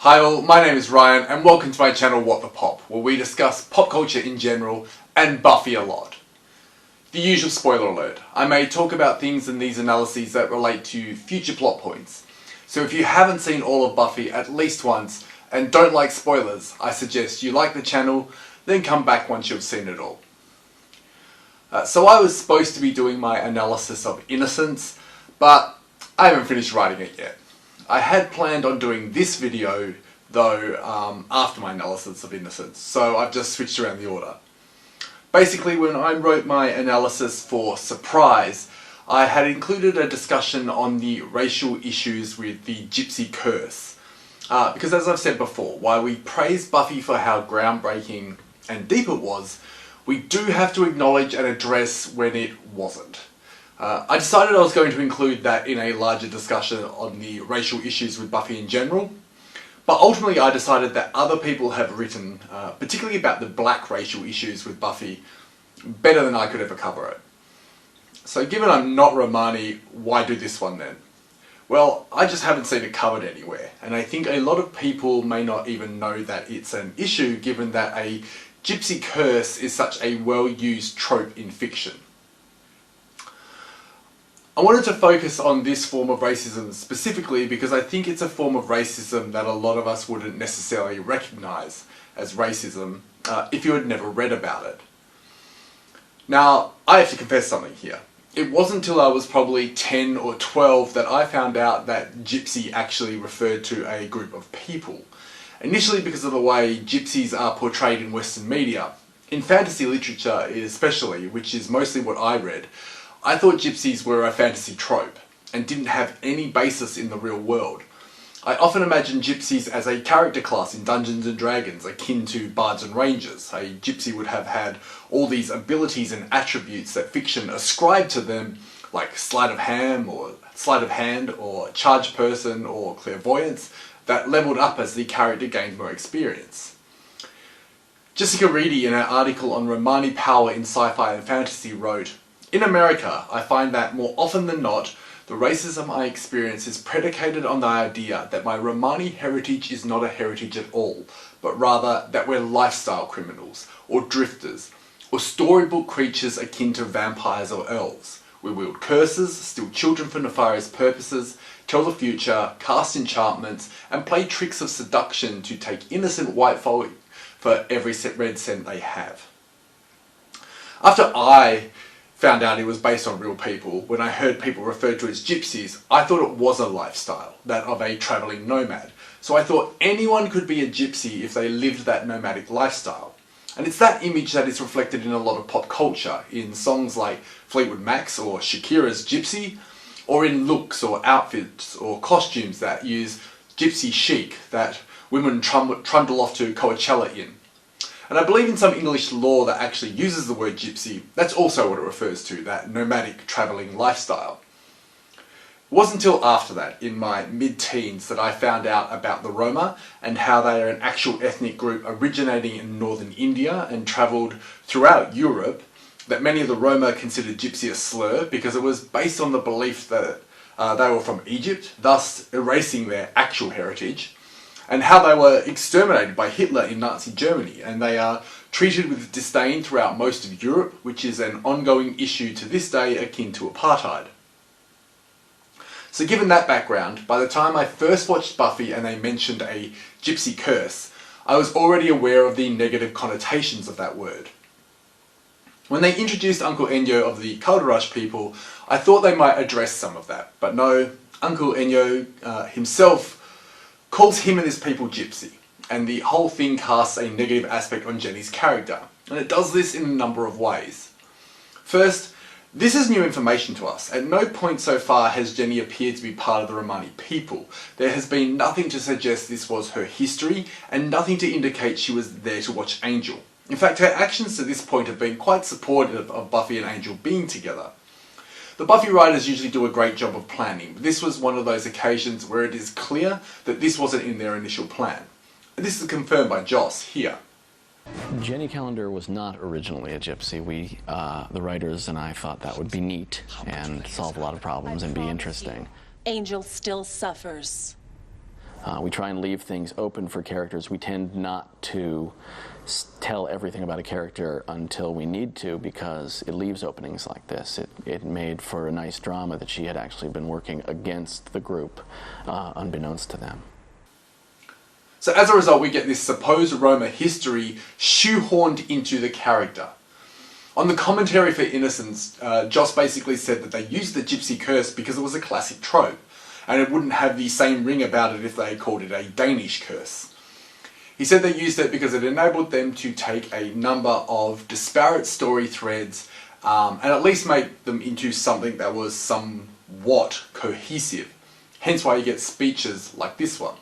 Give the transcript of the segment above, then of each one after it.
Hi all, my name is Ryan and welcome to my channel What the Pop, where we discuss pop culture in general and Buffy a lot. The usual spoiler alert, I may talk about things in these analyses that relate to future plot points. So if you haven't seen all of Buffy at least once and don't like spoilers, I suggest you like the channel, then come back once you've seen it all. So I was supposed to be doing my analysis of Innocence, but I haven't finished writing it yet. I had planned on doing this video, though, after my analysis of Innocence, so I've just switched around the order. Basically, when I wrote my analysis for Surprise, I had included a discussion on the racial issues with the Gypsy Curse. Because as I've said before, while we praise Buffy for how groundbreaking and deep it was, we do have to acknowledge and address when it wasn't. I decided I was going to include that in a larger discussion on the racial issues with Buffy in general, but ultimately I decided that other people have written, particularly about the black racial issues with Buffy, better than I could ever cover it. So given I'm not Romani, why do this one then? Well, I just haven't seen it covered anywhere, and I think a lot of people may not even know that it's an issue given that a Gypsy Curse is such a well-used trope in fiction. I wanted to focus on this form of racism specifically because I think it's a form of racism that a lot of us wouldn't necessarily recognise as racism if you had never read about it. Now, I have to confess something here. It wasn't until I was probably 10 or 12 that I found out that gypsy actually referred to a group of people. Initially because of the way gypsies are portrayed in Western media. In fantasy literature especially, which is mostly what I read, I thought gypsies were a fantasy trope and didn't have any basis in the real world. I often imagine gypsies as a character class in Dungeons and Dragons akin to bards and rangers. A gypsy would have had all these abilities and attributes that fiction ascribed to them, like sleight of hand or charged person or clairvoyance, that leveled up as the character gained more experience. Jessica Reedy, in her article on Romani power in sci-fi and fantasy, wrote, "In America, I find that more often than not, the racism I experience is predicated on the idea that my Romani heritage is not a heritage at all, but rather that we're lifestyle criminals, or drifters, or storybook creatures akin to vampires or elves. We wield curses, steal children for nefarious purposes, tell the future, cast enchantments, and play tricks of seduction to take innocent white folk for every red cent they have." After I found out it was based on real people, when I heard people referred to as gypsies, I thought it was a lifestyle, that of a travelling nomad. So I thought anyone could be a gypsy if they lived that nomadic lifestyle. And it's that image that is reflected in a lot of pop culture, in songs like Fleetwood Mac's or Shakira's Gypsy, or in looks or outfits or costumes that use gypsy chic that women trundle off to Coachella in. And I believe in some English law that actually uses the word gypsy, that's also what it refers to, that nomadic travelling lifestyle. It wasn't until after that, in my mid-teens, that I found out about the Roma and how they are an actual ethnic group originating in northern India and travelled throughout Europe, that many of the Roma considered gypsy a slur because it was based on the belief that they were from Egypt, thus erasing their actual heritage, and how they were exterminated by Hitler in Nazi Germany, and they are treated with disdain throughout most of Europe, which is an ongoing issue to this day akin to apartheid. So given that background, by the time I first watched Buffy and they mentioned a Gypsy Curse, I was already aware of the negative connotations of that word. When they introduced Uncle Enyo of the Culture Rush people, I thought they might address some of that, but no, Uncle Enyo himself calls him and his people gypsy, and the whole thing casts a negative aspect on Jenny's character, and it does this in a number of ways. First, this is new information to us. At no point so far has Jenny appeared to be part of the Romani people. There has been nothing to suggest this was her history, and nothing to indicate she was there to watch Angel. In fact, her actions to this point have been quite supportive of Buffy and Angel being together. The Buffy writers usually do a great job of planning, but this was one of those occasions where it is clear that this wasn't in their initial plan. This is confirmed by Joss here. Jenny Calendar was not originally a gypsy. We, the writers and I, thought that would be neat and solve a lot of problems and be interesting. Angel still suffers. We try and leave things open for characters. We tend not to tell everything about a character until we need to, because it leaves openings like this. It made for a nice drama that she had actually been working against the group, unbeknownst to them. So as a result, we get this supposed Roma history shoehorned into the character. On the commentary for Innocence, Joss basically said that they used the Gypsy Curse because it was a classic trope, and it wouldn't have the same ring about it if they called it a Danish curse. He said they used it because it enabled them to take a number of disparate story threads and at least make them into something that was somewhat cohesive. Hence why you get speeches like this one.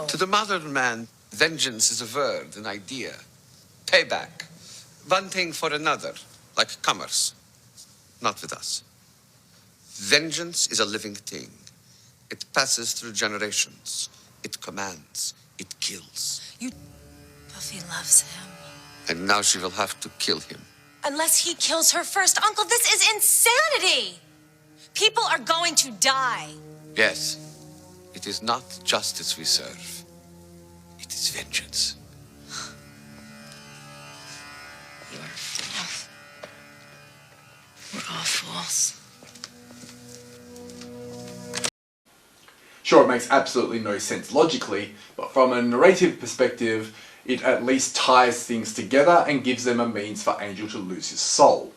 To the modern man, vengeance is a word, an idea. Payback. One thing for another, like commerce. Not with us. Vengeance is a living thing. It passes through generations. It commands. It kills. Buffy loves him. And now she will have to kill him. Unless he kills her first. Uncle, this is insanity! People are going to die. Yes. It is not justice we serve. It is vengeance. You're a fool. We're all fools. Sure, it makes absolutely no sense logically, but from a narrative perspective, it at least ties things together and gives them a means for Angel to lose his soul.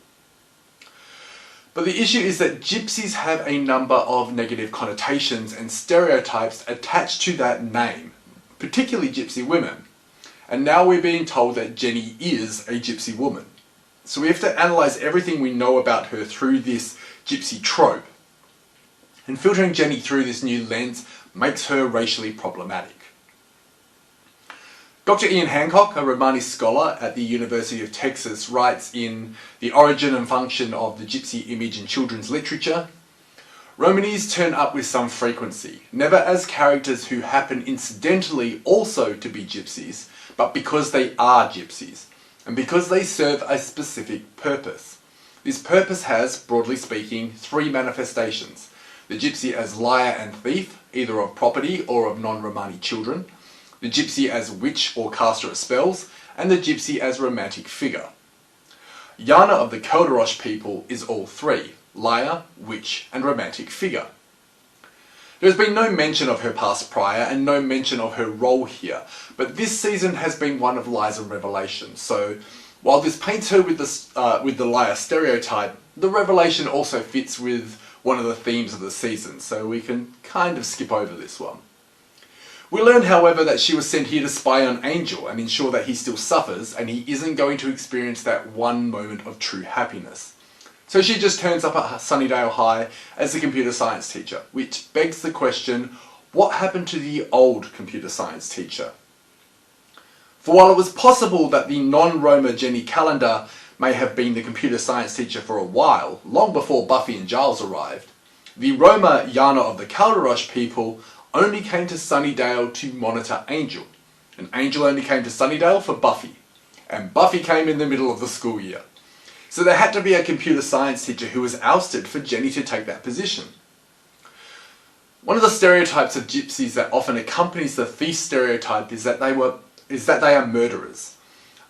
But the issue is that gypsies have a number of negative connotations and stereotypes attached to that name, particularly gypsy women. And now we're being told that Jenny is a gypsy woman. So we have to analyse everything we know about her through this gypsy trope. And filtering Jenny through this new lens makes her racially problematic. Dr. Ian Hancock, a Romani scholar at the University of Texas, writes in The Origin and Function of the Gypsy Image in Children's Literature, Romanis turn up with some frequency, never as characters who happen incidentally also to be gypsies, but because they are gypsies, and because they serve a specific purpose. This purpose has, broadly speaking, three manifestations. The gypsy as liar and thief, either of property or of non-Romani children, the gypsy as witch or caster of spells, and the gypsy as romantic figure. Yana of the Kelderosh people is all three, liar, witch, and romantic figure. There has been no mention of her past prior and no mention of her role here, but this season has been one of lies and revelation, so while this paints her with the liar stereotype, the revelation also fits with one of the themes of the season, so we can kind of skip over this one. We learn, however, that she was sent here to spy on Angel and ensure that he still suffers and he isn't going to experience that one moment of true happiness. So she just turns up at Sunnydale High as a computer science teacher, which begs the question, what happened to the old computer science teacher? For while it was possible that the non-Roma Jenny Calendar may have been the computer science teacher for a while, long before Buffy and Giles arrived, the Roma Yana of the Calderosh people only came to Sunnydale to monitor Angel, and Angel only came to Sunnydale for Buffy, and Buffy came in the middle of the school year. So there had to be a computer science teacher who was ousted for Jenny to take that position. One of the stereotypes of gypsies that often accompanies the thief stereotype is that they are murderers.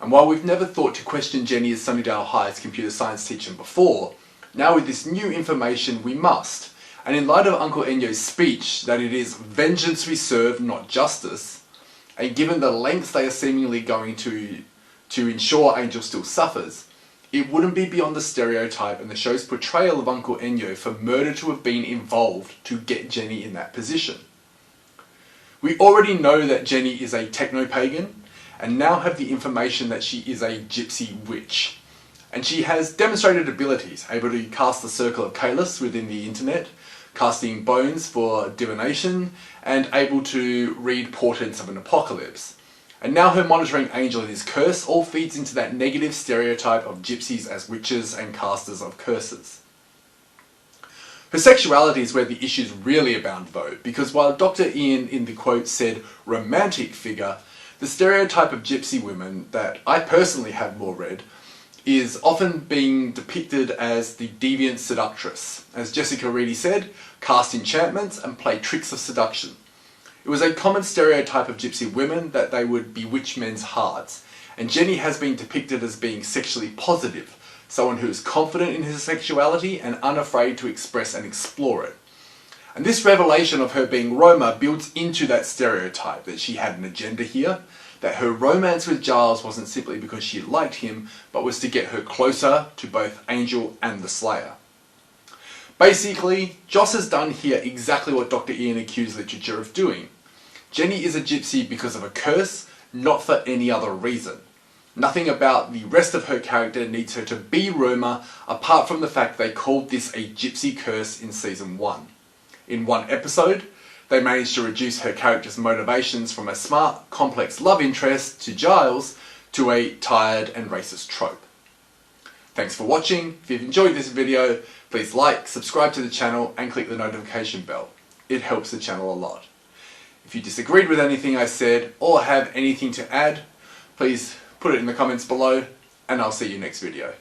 And while we've never thought to question Jenny as Sunnydale High's computer science teacher before, now with this new information we must. And in light of Uncle Enyo's speech that it is vengeance we serve, not justice, and given the lengths they are seemingly going to ensure Angel still suffers, it wouldn't be beyond the stereotype and the show's portrayal of Uncle Enyo for murder to have been involved to get Jenny in that position. We already know that Jenny is a techno-pagan, and now have the information that she is a gypsy witch. And she has demonstrated abilities, able to cast the Circle of Kalis within the internet, casting bones for divination, and able to read portents of an apocalypse. And now her monitoring Angel and his curse all feeds into that negative stereotype of gypsies as witches and casters of curses. Her sexuality is where the issues really abound though, because while Dr. Ian in the quote said romantic figure, the stereotype of gypsy women that I personally have more read is often being depicted as the deviant seductress. As Jessica Reedy said, cast enchantments and play tricks of seduction. It was a common stereotype of gypsy women that they would bewitch men's hearts, and Jenny has been depicted as being sexually positive, someone who is confident in his sexuality and unafraid to express and explore it. And this revelation of her being Roma builds into that stereotype that she had an agenda here, that her romance with Giles wasn't simply because she liked him, but was to get her closer to both Angel and the Slayer. Basically, Joss has done here exactly what Dr. Ian accused literature of doing. Jenny is a gypsy because of a curse, not for any other reason. Nothing about the rest of her character needs her to be Roma, apart from the fact they called this a Gypsy Curse in Season 1. In one episode, they managed to reduce her character's motivations from a smart, complex love interest to Giles to a tired and racist trope. Thanks for watching. If you've enjoyed this video, please like, subscribe to the channel and click the notification bell. It helps the channel a lot. If you disagreed with anything I said or have anything to add, please put it in the comments below, and I'll see you next video.